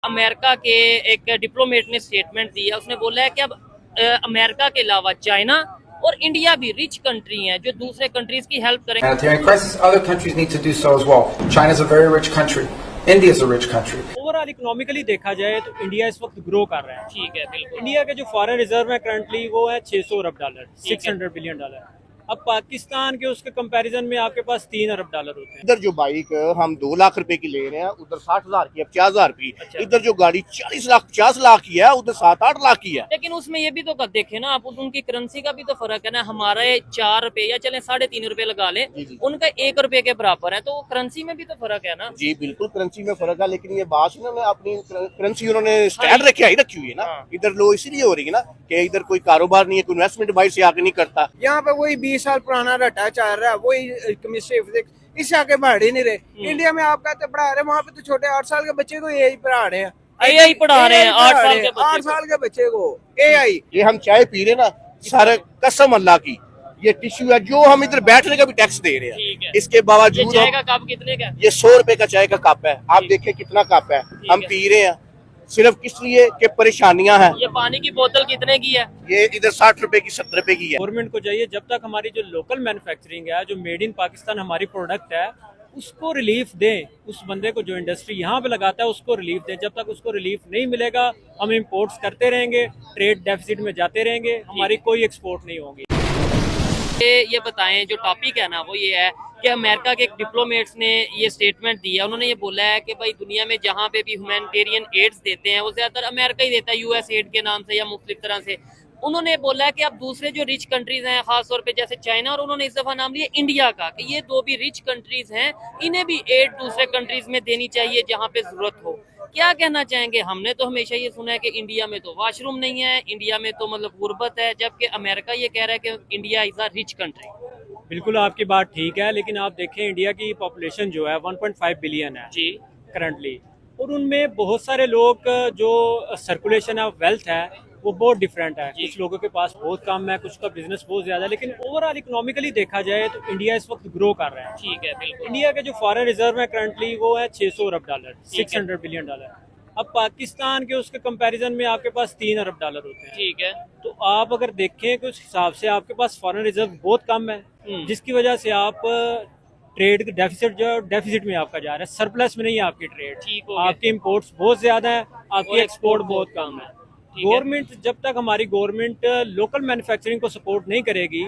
America के एक diplomat ने स्टेटमेंट दिया, उसने बोला है कि अब अमेरिका के अलावा चाइना और इंडिया भी रिच कंट्री हैं जो दूसरे कंट्रीज की हेल्प करेंगे। Humanitarian crisis, other countries need to do so as well. China is a very rich country. India is a rich country. Overall economically देखा जाए तो इंडिया इस वक्त ग्रो कर रहा है। ठीक है, बिल्कुल। इंडिया के जो फॉरेन रिजर्व है करंटली वो है 600 अरब डॉलर, 600 बिलियन डॉलर। अब पाकिस्तान के उसके कंपैरिजन में आपके पास 3 अरब डॉलर होते हैं। इधर जो बाइक हम 2 लाख रुपए की ले रहे हैं, उधर 60,000 की है, 50,000 की। अच्छा। इधर जो गाड़ी 40 लाख 50 लाख की है, उधर 7-8 लाख की है। लेकिन उसमें ये भी तो देखे ना आप, उनकी करेंसी का भी तो फर्क है ना। हमारे 4 रुपए या चले 3.5 रुपए लगा लें, जी। उनका 1 रुपए के बराबर है, तो करेंसी में भी तो फर्क है ना। जी बिल्कुल, करेंसी में फर्क है, लेकिन ये बात ना, अपनी करेंसी उन्होंने स्टैंड रखी हुई है ना। हाँ। इधर लो इसीलिए हो रही है ना कि इधर कोई कारोबार नहीं है, कोई इन्वेस्टमेंट बाहर से आके नहीं करता। यहाँ पे वही 20 साल पुराना रटा चल रहा है, वही केमिस्ट्री फिजिक्स, इससे आगे बढ़ ही नहीं रहे। इंडिया में आप कहते पढ़ा रहे, वहाँ पे तो छोटे 8 साल के बच्चे को यही पढ़ा रहे हैं, AI पढ़ा रहे हैं 8 साल के 8 साल के बच्चे को AI। ये हम चाय पी रहे ना, सारे कसम अल्लाह की, ये टिश्यू है जो हम इधर बैठने का भी टैक्स दे रहे ठीक है। हैं। इसके ये बावजूद चाय का कप कितने का है? ये 100 रुपए का चाय का कप है, आप ठीक। देखें कितना कप है, हम है। पी रहे हैं सिर्फ किस लिए कि परेशानियां हैं। ये पानी की बोतल कितने की है? ये इधर 60 रुपए की 70 रुपए की है। गवर्नमेंट को चाहिए जब तक हमारी जो लोकल मैन्युफैक्चरिंग है, जो मेड इन पाकिस्तान हमारी प्रोडक्ट है, उसको रिलीफ दें। उस बंदे को जो इंडस्ट्री यहाँ पे लगाता है उसको रिलीफ दें। जब तक उसको रिलीफ नहीं मिलेगा हम इंपोर्ट्स करते रहेंगे, ट्रेड डेफिसिट में जाते रहेंगे, हमारी कोई एक्सपोर्ट नहीं होगी। ये बताएं, जो टॉपिक है ना वो ये है कि अमेरिका के एक डिप्लोमेट्स ने ये स्टेटमेंट दिया। उन्होंने ये बोला है कि भाई दुनिया में जहाँ पे भी ह्यूमैनिटेरियन एड्स देते हैं वो ज्यादातर अमेरिका ही देता है, US एड के नाम से या मुख्तलिफ तरह से। उन्होंने बोला है कि अब दूसरे जो रिच कंट्रीज हैं, खासतौर पे जैसे चाइना, और उन्होंने इस दफा नाम लिया इंडिया का, कि ये 2 भी रिच कंट्रीज हैं, इन्हें भी एड दूसरे कंट्रीज में देनी चाहिए जहाँ पे जरूरत हो। क्या कहना चाहेंगे? हमने तो हमेशा ये सुना है कि इंडिया में तो वॉशरूम नहीं है, इंडिया में तो मतलब गुर्बत है, जबकि अमेरिका ये कह रहा है कि India is a rich country. बिल्कुल आपकी बात ठीक है, लेकिन आप देखें इंडिया की पॉपुलेशन जो है 1.5 बिलियन है जी। करंटली, और उनमें बहुत सारे लोग जो सर्कुलेशन ऑफ वेल्थ है वो बहुत डिफरेंट है। कुछ लोगों के पास बहुत कम है, कुछ का बिजनेस बहुत ज्यादा है, लेकिन ओवरऑल इकोनॉमिकली देखा जाए तो इंडिया इस वक्त ग्रो कर रहा है। ठीक है, बिल्कुल। इंडिया के जो फॉरेन रिजर्व है करंटली वो है 600 अरब डॉलर, 600 बिलियन डॉलर। अब पाकिस्तान के उसके कंपैरिजन में आपके पास 3 अरब डॉलर होते हैं। ठीक है। तो आप अगर देखें कुछ हिसाब से आपके पास फॉरेन रिजर्व बहुत कम है, जिसकी वजह से आप ट्रेड डेफिसिट जो डेफिसिट में आपका जा रहा है, सरप्लस में नहीं है आपकी ट्रेड। ठीक हो गया। आपके इंपोर्ट्स बहुत ज्यादा है, आपकी और एक्सपोर्ट export बहुत बहुत कम है। ठीक है। गवर्नमेंट जब तक हमारी गवर्नमेंट लोकल मैन्युफैक्चरिंग को सपोर्ट नहीं करेगी,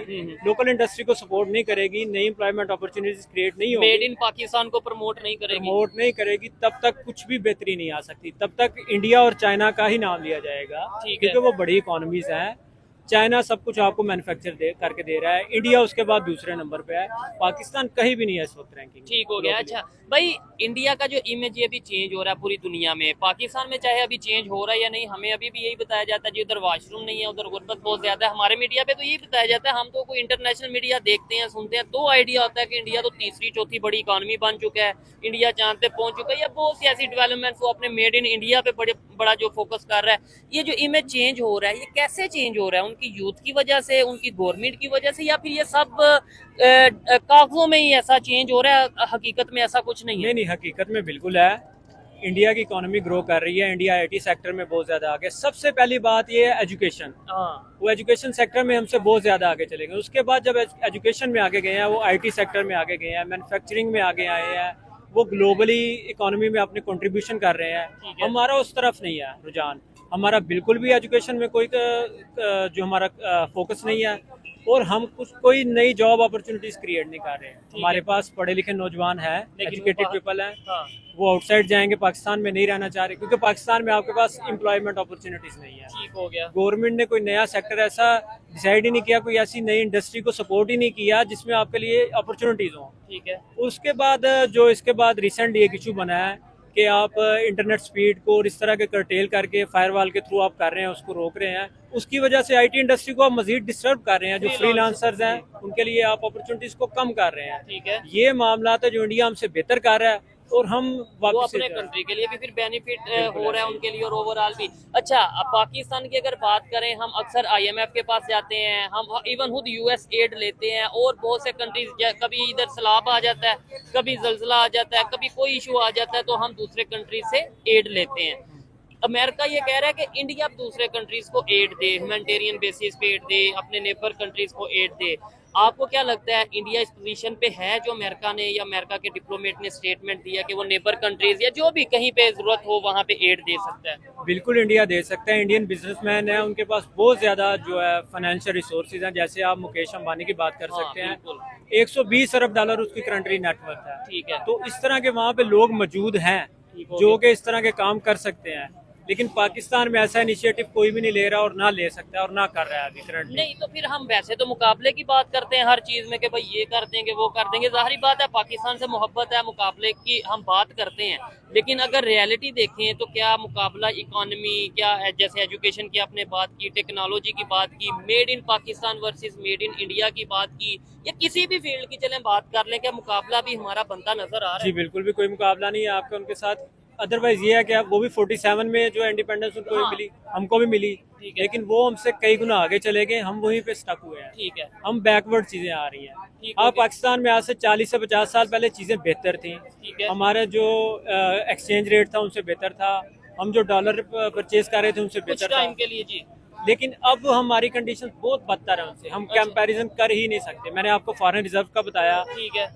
लोकल इंडस्ट्री को सपोर्ट नहीं करेगी, नई एम्प्लॉयमेंट अपॉर्चुनिटीज क्रिएट नहीं मेड होगी, इन पाकिस्तान को प्रमोट नहीं करेगी। प्रमोट नहीं करेगी, तब तक कुछ भी बेहतरी नहीं आ सकती। तब तक इंडिया और चाइना का ही नाम लिया जाएगा, ठीक है। क्योंकि वो बड़ी इकोनॉमीज हैं। चाइना सब कुछ आपको मैन्युफैक्चर करके दे रहा है, इंडिया उसके बाद दूसरे नंबर पे है, पाकिस्तान कहीं भी नहीं है इस वक्त रैंकिंग। ठीक हो गया। अच्छा भाई, इंडिया का जो इमेज ये अभी चेंज हो रहा है पूरी दुनिया में, पाकिस्तान में चाहे अभी चेंज हो रहा है या नहीं, हमें अभी भी यही बताया जाता है जी उधर वॉशरूम नहीं है, उधर गुर्बत बहुत ज्यादा है। हमारे मीडिया पे तो यही बताया जाता है, हम तो कोई इंटरनेशनल मीडिया देखते हैं, सुनते हैं, तो आइडिया होता है कि इंडिया तो तीसरी चौथी बड़ी इकॉनमी बन चुका है, इंडिया चांद पे पहुंच चुका है, या बहुत सी ऐसी डेवलपमेंट्स वो अपने मेड इन इंडिया पे बड़ा जो फोकस कर रहा है। ये जो इमेज चेंज हो रहा है, ये कैसे चेंज हो रहा है? उनकी यूथ की वजह से, उनकी गवर्नमेंट की वजह से, या फिर ये सब कागजों में ही ऐसा चेंज हो रहा है, हकीकत में ऐसा कुछ नहीं है? नहीं, हकीकत में बिल्कुल है। इंडिया की इकोनॉमी ग्रो कर रही है, इंडिया IT सेक्टर में बहुत ज्यादा आगे। सबसे पहली बात ये है एजुकेशन, हाँ। वो एजुकेशन सेक्टर में हमसे बहुत ज्यादा आगे चले गए। उसके बाद जब एजुकेशन में आगे गए हैं, वो IT सेक्टर में आगे गए हैं, मैन्युफैक्चरिंग में आगे आए हैं, वो ग्लोबली इकोनॉमी में अपने कंट्रीब्यूशन कर रहे हैं। हमारा उस तरफ नहीं है रुझान, हमारा बिल्कुल भी एजुकेशन में कोई जो हमारा फोकस नहीं है, और हम कोई नई जॉब अपॉर्चुनिटीज क्रिएट नहीं कर रहे हैं। हमारे पास पढ़े लिखे नौजवान हैं, एजुकेटेड पीपल हैं, हाँ। वो आउटसाइड जाएंगे, पाकिस्तान में नहीं रहना चाह रहे, क्योंकि पाकिस्तान में आपके पास एम्प्लॉयमेंट अपॉर्चुनिटीज नहीं है। ठीक हो गया। गवर्नमेंट ने कोई नया सेक्टर ऐसा डिसाइड ही नहीं किया, कोई ऐसी नई इंडस्ट्री को सपोर्ट ही नहीं किया जिसमें आपके लिए अपॉर्चुनिटीज हों। ठीक है। उसके बाद जो इसके बाद रिसेंटली एक इशू बना है कि आप इंटरनेट स्पीड को इस तरह के कर्टेल करके फायरवॉल के थ्रू आप कर रहे हैं, उसको रोक रहे हैं, उसकी वजह से IT इंडस्ट्री को आप मजीद डिस्टर्ब कर रहे हैं। जो फ्रीलांसर्स हैं उनके लिए आप अपॉर्चुनिटीज को कम कर रहे हैं। ठीक है। ये मामला है जो इंडिया हमसे बेहतर कर रहा है, और हम वो वापस अपने कंट्री के लिए भी फिर बेनिफिट हो रहा है उनके लिए, और ओवरऑल भी। अच्छा, अब पाकिस्तान की अगर बात करें, हम अक्सर IMF के पास जाते हैं, हम इवन खुद US एड लेते हैं, और बहुत से कंट्रीज, कभी इधर सैलाब आ जाता है, कभी जलजला आ जाता है, कभी कोई इशू आ जाता है, तो हम दूसरे कंट्री से एड लेते हैं। अमेरिका ये कह रहा है कि इंडिया अब दूसरे कंट्रीज को एड दे, ह्यूमैनिटेरियन बेसिस पे एड दे, अपने नेबर कंट्रीज को एड दे। आपको क्या लगता है इंडिया इस पोजीशन पे है जो अमेरिका ने या अमेरिका के डिप्लोमेट ने स्टेटमेंट दिया कि वो नेबर कंट्रीज या जो भी कहीं पे जरूरत हो वहाँ पे एड दे सकता है? बिल्कुल इंडिया दे सकता है। इंडियन बिजनेसमैन है, उनके पास बहुत ज्यादा जो है फाइनेंशियल रिसोर्सेज हैं। जैसे आप मुकेश अंबानी की बात कर हाँ, सकते हैं, बिल्कुल। 120 अरब डॉलर उसकी करंटली नेटवर्थ है। ठीक है। तो इस तरह के वहाँ पे लोग मौजूद हैं ठीक हो जो गया। कि इस तरह के काम कर सकते हैं, लेकिन पाकिस्तान में ऐसा इनिशिएटिव कोई भी नहीं ले रहा और ना ले सकता है और ना कर रहा है अभी करंटली। नहीं तो फिर हम वैसे तो मुकाबले की बात करते हैं हर चीज में कि भाई ये कर देंगे वो कर देंगे, जाहिर बात है पाकिस्तान से मोहब्बत है, मुकाबले की हम बात करते हैं। लेकिन अगर रियलिटी देखें तो क्या मुकाबला इकोनॉमी, क्या जैसे एजुकेशन की आपने बात की, टेक्नोलॉजी की बात की, made in Pakistan versus made in India की बात की, या किसी भी फील्ड की चलें बात कर लें, क्या मुकाबला भी हमारा बनता नजर आ रहा जी है? बिल्कुल भी कोई मुकाबला नहीं है आपका उनके साथ। अदरवाइज ये है कि वो भी 47 में जो इंडिपेंडेंस उनको भी हाँ। मिली, हमको भी मिली, ठीक है। लेकिन वो हमसे कई गुना आगे चले गए, हम वहीं पे स्टक हुए हैं। ठीक है। हम बैकवर्ड चीजें आ रही हैं। ठीक हो हाँ, गया। पाकिस्तान में आज से 40 से 50 साल पहले चीजें बेहतर थी। ठीक है। हमारा जो एक्सचेंज रेट था उनसे बेहतर था, हम जो डॉलर परचेज कर रहे थे उनसे कुछ बेहतर टाइम था। के लिए जी। लेकिन अब हमारी कंडीशन बहुत बदतर है उनसे, हम अच्छा। कंपैरिजन कर ही नहीं सकते। मैंने आपको फॉरेन रिजर्व का बताया, ठीक है।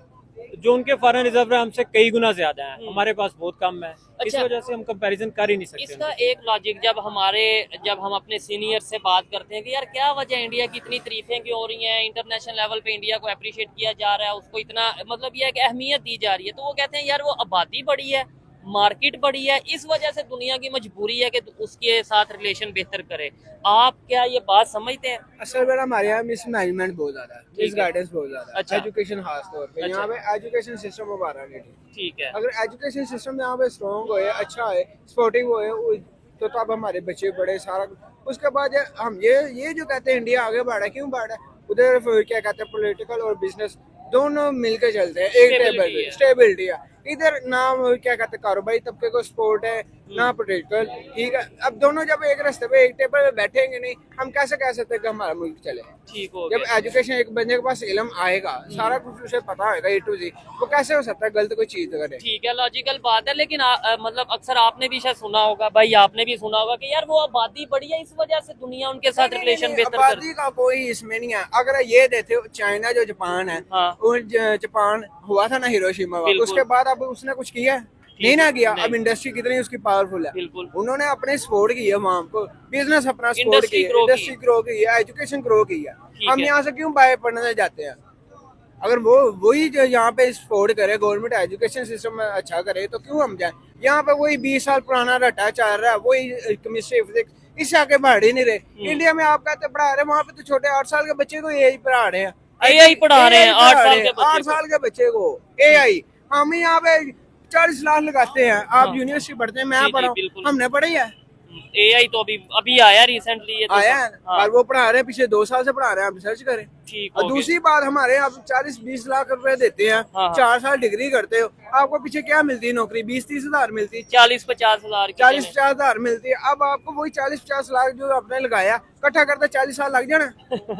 जो उनके फॉरेन रिजर्व है हमसे कई गुना ज्यादा है, हमारे पास बहुत कम है। इस अच्छा। वजह से हम कंपैरिजन कर ही नहीं सकते इसका उनसे। एक लॉजिक जब हम अपने सीनियर से बात करते हैं कि यार क्या वजह है इंडिया की इतनी तारीफें क्यों हो रही हैं, इंटरनेशनल लेवल पे इंडिया को अप्रिशिएट किया जा रहा है, उसको इतना मतलब यह है कि अहमियत दी जा रही है, तो वो कहते हैं यार वो आबादी बढ़ी है, मार्केट बढ़ी है, इस वजह से दुनिया की मजबूरी है कि उसके साथ रिलेशन बेहतर करे। आप क्या ये बात समझते हैं? असल में हमारे यहाँ मिस मैनेजमेंट बहुत ज्यादा है, ठीक मिस है। गाइडेंस बहुत ज्यादा है। अच्छा। एजुकेशन खास तौर पे अच्छा। यहाँ पे एजुकेशन सिस्टम हमारा नहीं ठीक। ठीक है। अगर एजुकेशन सिस्टम यहाँ पे स्ट्रॉन्ग हो, अच्छा है, स्पोर्टिव हो, तो तब हमारे बच्चे बड़े सारा। उसके बाद हम ये जो कहते हैं इंडिया आगे बढ़ा, क्यों बढ़ा? उधर क्या कहते हैं पॉलिटिकल और बिजनेस दोनों मिलके चलते हैं एक टेबल Stability पे, है। स्टेबिलिटी है। इधर ना क्या कहते हैं कारोबारी तबके को सपोर्ट है, ना पॉलिटिकल। ठीक है, अब दोनों जब एक रास्ते पे एक टेबल पे बैठेंगे नहीं, हम कैसे कह सकते हैं कि हमारा मुल्क चले? ठीक हो जब गया। एजुकेशन एक बंदे के पास इल्म आएगा, सारा कुछ उसे पता होगा A to Z, वो कैसे हो सकता है गलत कोई चीज करे? ठीक है, लॉजिकल बात है, लेकिन मतलब अक्सर आपने भी शायद सुना होगा, भाई आपने भी सुना होगा कि यार वो आबादी बढ़ी है, इस वजह से दुनिया उनके साथ रिलेशन बेहतर कर। आबादी का कोई इसमें नहीं है। अगर ये देते चाइना जो जापान है, हाँ। वो जापान हुआ था ना हिरोशिमा में, बिल्कुल। उसके बाद अब उसने कुछ किया? नहीं ना किया। नहीं। अब इंडस्ट्री कितनी उसकी पावरफुल है, बिल्कुल। उन्होंने अपने सपोर्ट किया वहाँ को, बिजनेस अपना सपोर्ट Industry किया, grow इंडस्ट्री ग्रो की है, एजुकेशन ग्रो की है। ठीक हम है। यहाँ से क्यों बाहर पढ़ने जाते हैं? अगर वही जो यहाँ पे सपोर्ट करे, गवर्नमेंट एजुकेशन सिस्टम अच्छा करे, तो क्यों हम जाए? यहाँ पे वही 20 साल पुराना रटा चल रहा है, वही केमिस्ट्री फिजिक्स, इससे आगे बढ़ ही नहीं रहे। इंडिया में आप कहते पढ़ा रहे, वहाँ पे तो छोटे 8 साल के बच्चे को यही पढ़ा रहे हैं। AI पढ़ा रहे हैं, 8 साल के बच्चे 8 साल के बच्चे को AI। हम यहाँ पे 40 लाख लगाते हैं। आप यूनिवर्सिटी पढ़ते हैं, जी, मैं जी, पढ़ा, बिल्कुल। हमने पढ़ी है, AI तो अभी आया रिसेंटली, ये तो आया है। हाँ, और वो पढ़ा रहे हैं, पिछले 2 साल से पढ़ा रहे हैं, आप रिसर्च करें। ठीक और हो गया। दूसरी बात, हमारे यहाँ 40-20 लाख रुपए देते हैं, हाँ। 4 साल डिग्री करते हो, आपको पीछे क्या मिलती है? नौकरी 20-30 हजार मिलती है, 40-50 हजार की 40-50 हजार मिलती है। अब आपको वही 40-50 लाख जो आपने लगाया, इकट्ठा करते 40 साल लग जाना।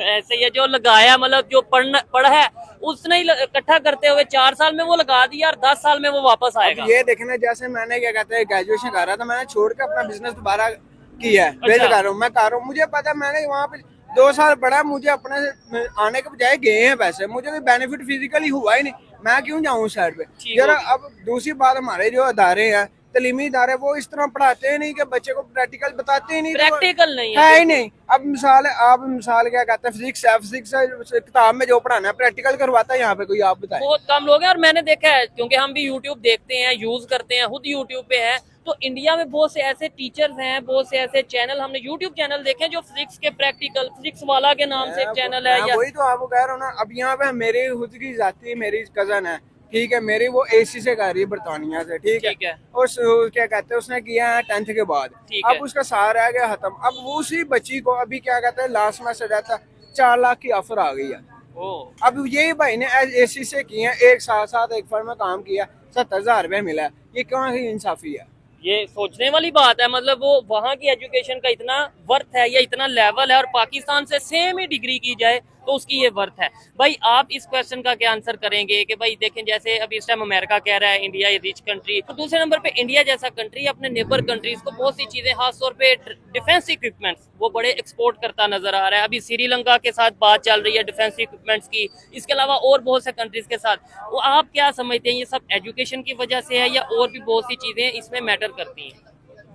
ऐसे ही है, जो लगाया मतलब जो पढ़ा है उसने ही इकट्ठा करते हुए 4 साल में वो लगा दिया और 10 साल में वो वापस आएगा। अब ये देखना, जैसे मैंने क्या कहते हैं ग्रेजुएशन कर रहा था, मैंने छोड़ के अपना बिजनेस दोबारा किया है, बिल्ड कर रहा हूँ, मैं कर रहा हूँ। मुझे पता है, मैंने वहाँ पे 2 साल पढ़ा, मुझे अपने से आने के बजाय गए हैं पैसे, मुझे कोई बेनिफिट फिजिकली हुआ ही नहीं, मैं क्यों जाऊँ उस साइड पे? ठीक जरा हो अब दूसरी बात, हमारे जो अदारे हैं, तालीमी इदारे, वो इस तरह पढ़ाते ही नहीं कि बच्चे को प्रैक्टिकल बताते ही नहीं, तो प्रैक्टिकल नहीं है है ही नहीं। अब मिसाल क्या कहते हैं, फिजिक्स है, फिजिक्स किताब में जो पढ़ाना है प्रैक्टिकल करवाता है यहाँ पे कोई? आप बताएं। बहुत कम लोग हैं, और मैंने देखा है क्योंकि हम भी YouTube देखते हैं, यूज करते हैं, खुद YouTube पे है, तो इंडिया में बहुत से ऐसे टीचर्स हैं, बहुत से ऐसे चैनल, हमने YouTube चैनल देखे हैं जो फिजिक्स के प्रैक्टिकल, फिजिक्स वाला के नाम से एक चैनल है। मैं वही तो आपको कह रहा हूँ ना। अब यहाँ पे मेरी खुद की जाती, मेरी कजन है, ठीक है, मेरी वो AC से कर रही है बरतानिया से, ठीक ठीक है। है, और क्या कहते हैं, उसने किया है 10th के बाद, ठीक है। अब उसका साल रह गया खत्म। अब वो उसी बच्ची को अभी क्या कहते हैं, लास्ट में से रहता 4 लाख की ऑफर आ गई है। ओ, अब यही भाई ने AC से किया, एक साथ एक फर्म में काम किया, 70,000 रुपया मिला, ये कहाँ की इंसाफी है? ये सोचने वाली बात है, मतलब वो वहाँ की एजुकेशन का इतना वर्थ है या इतना लेवल है, और पाकिस्तान से सेम ही डिग्री की जाए तो उसकी ये वर्थ है। भाई आप इस क्वेश्चन का क्या आंसर करेंगे कि भाई देखें जैसे अभी इस टाइम अमेरिका कह रहा है इंडिया रिच कंट्री, तो दूसरे नंबर पे इंडिया जैसा कंट्री अपने नेबर कंट्रीज को बहुत सी चीजें खास तौर पे डिफेंस इक्विपमेंट्स वो बड़े एक्सपोर्ट करता नजर आ रहा है। अभी श्रीलंका के साथ बात चल रही है डिफेंस इक्विपमेंट्स की, इसके अलावा और बहुत से कंट्रीज के साथ। वो आप क्या समझते हैं, ये सब एजुकेशन की वजह से है या और भी बहुत सी चीजें इसमें मैटर करती हैं?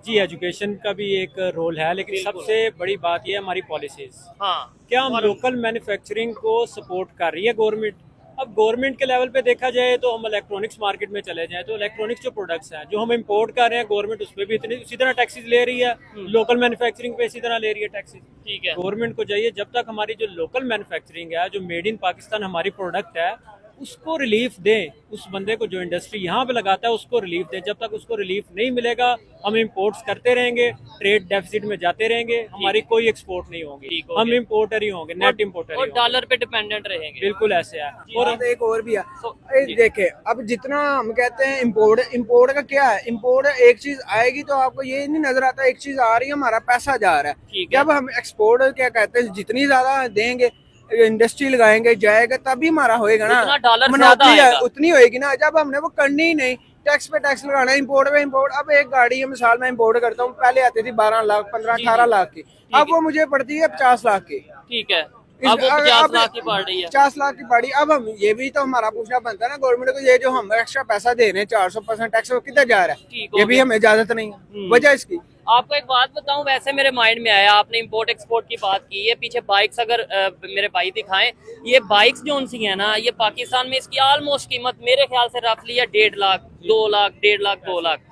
जी, एजुकेशन का भी एक रोल है, लेकिन बिल्कुल। सबसे बड़ी बात यह है हमारी पॉलिसीज। हाँ, क्या हम लोकल मैन्युफैक्चरिंग को सपोर्ट कर रही है गवर्नमेंट? अब गवर्नमेंट के लेवल पे देखा जाए तो हम इलेक्ट्रॉनिक्स मार्केट में चले जाएं तो इलेक्ट्रॉनिक्स जो प्रोडक्ट्स हैं जो हम इंपोर्ट कर रहे हैं, गवर्नमेंट उस पर भी इतनी उसी तरह टैक्सेस ले रही है, लोकल मैन्युफैक्चरिंग पे इसी तरह ले रही है टैक्सेस। ठीक है। गवर्नमेंट को चाहिए जब तक हमारी जो लोकल मैन्युफैक्चरिंग है, जो मेड इन पाकिस्तान हमारी प्रोडक्ट है, उसको रिलीफ दें। उस बंदे को जो इंडस्ट्री यहाँ पे लगाता है उसको रिलीफ दें। जब तक उसको रिलीफ नहीं मिलेगा हम इंपोर्ट्स करते रहेंगे, ट्रेड डेफिसिट में जाते रहेंगे, हमारी कोई एक्सपोर्ट नहीं होगी, ठीक हो हम गया। इंपोर्टर ही होंगे, नेट इंपोर्टर ही और होंगे। डॉलर पे डिपेंडेंट रहेंगे। बिल्कुल ऐसे है। और अब एक और भी है, तो- जी। देखे अब जितना हम कहते हैं इम्पोर्ट का क्या है, इम्पोर्ट एक चीज आएगी तो आपको ये नहीं नजर आता एक चीज आ रही है, हमारा पैसा जा रहा है। ठीक है। जब हम एक्सपोर्ट क्या कहते हैं जितनी ज्यादा देंगे, इंडस्ट्री लगाएंगे जाएगा तभी हमारा होएगा ना, उतना डॉलर मुनाफी ज्यादा आएगा। उतनी होएगी ना। जब हमने वो करनी ही नहीं, टैक्स पे टैक्स लगाना है, इम्पोर्ट पे इम्पोर्ट। अब एक गाड़ी है मिसाल मैं इम्पोर्ट करता हूँ, पहले आती थी 12 लाख 15 जी, 18 जी। लाख की, अब वो मुझे पड़ती है 50 लाख की। ठीक है, अब वो 50 लाख की पड़ रही है। 50 लाख की पड़ी। अब हम ये भी तो हमारा पूछना बनता है ना गवर्नमेंट को, ये जो हम एक्स्ट्रा पैसा दे रहे हैं 400% टैक्स, वो किधर जा रहा ठीक है, हो ये भी गया। हमें इजाजत नहीं है। वजह इसकी आपको एक बात बताऊं, वैसे मेरे माइंड में आया, आपने इंपोर्ट एक्सपोर्ट की बात की है, पीछे बाइक्स अगर मेरे भाई दिखाएं, ये बाइक्स जो सी हैं ना, ये पाकिस्तान में इसकी ऑलमोस्ट कीमत मेरे ख्याल से रफली है 1.5 लाख 2 लाख 1.5 लाख 2 लाख।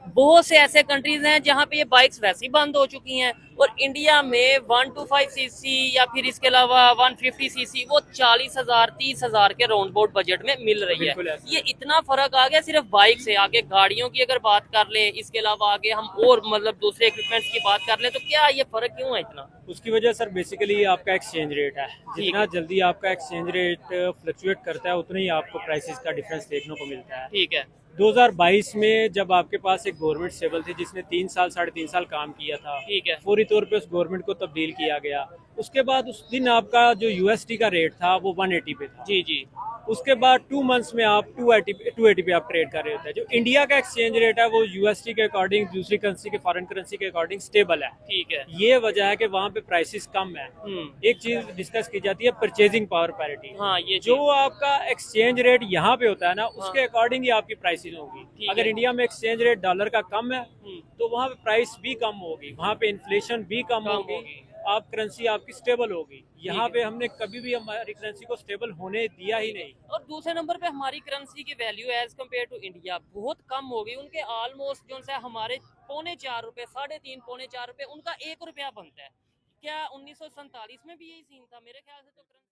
बहुत से ऐसे कंट्रीज हैं जहां पे ये बाइक्स वैसे ही बंद हो चुकी हैं, और इंडिया में 125 सीसी या फिर इसके अलावा 150 सीसी वो 40,000 30,000 के राउंड बोर्ड बजट में मिल रही है। बिल्कुल ऐसा। ये इतना फर्क आ गया सिर्फ बाइक से। आगे गाड़ियों की अगर बात कर लें, इसके अलावा आगे हम और मतलब दूसरे इक्विपमेंट्स की बात कर लें, तो क्या ये फर्क क्यों है इतना? उसकी वजह सर बेसिकली आपका एक्सचेंज रेट है। जितना जल्दी आपका एक्सचेंज रेट फ्लक्चुएट करता है उतना ही आपको प्राइसेस का डिफरेंस देखने को मिलता है। ठीक है। 2022 में जब आपके पास एक गवर्नमेंट स्टेबल थी जिसने 3 साल 3.5 साल काम किया था, ठीक है। फौरी तौर पे उस गवर्नमेंट को तब्दील किया गया। उसके बाद उस दिन आपका जो यूएसडी का रेट था वो 180 पे था। जी जी। उसके बाद 2 मंथ्स में आप 280 पे आप ट्रेड कर रहे होते हैं। जो इंडिया का एक्सचेंज रेट है वो यूएसडी के अकॉर्डिंग दूसरी करेंसी के फॉरेन करेंसी के अकॉर्डिंग स्टेबल है। ठीक है। ये वजह है कि वहाँ पे प्राइसेस कम है। एक चीज डिस्कस की जाती है परचेजिंग पावर पैरिटी। हाँ, ये जो आपका एक्सचेंज रेट यहाँ पे होता है ना, उसके अकॉर्डिंग ही आपकी प्राइसेस होगी। ठीक अगर है। इंडिया में एक्सचेंज रेट डॉलर का कम है तो वहाँ पे प्राइस भी कम होगी, वहाँ पे इन्फ्लेशन भी कम होगी, आप करेंसी आपकी स्टेबल होगी। यहाँ पे हमने कभी भी हमारी करेंसी को स्टेबल होने दिया ही नहीं। और दूसरे नंबर पे हमारी करेंसी की value as compare to India बहुत कम हो गई। उनके ऑलमोस्ट जो है हमारे 3.25 रुपए 3.5 4.5 रुपए उनका 1 रुपया बनता है। क्या 1947 में भी यही सीन था? मेरे ख्याल से तो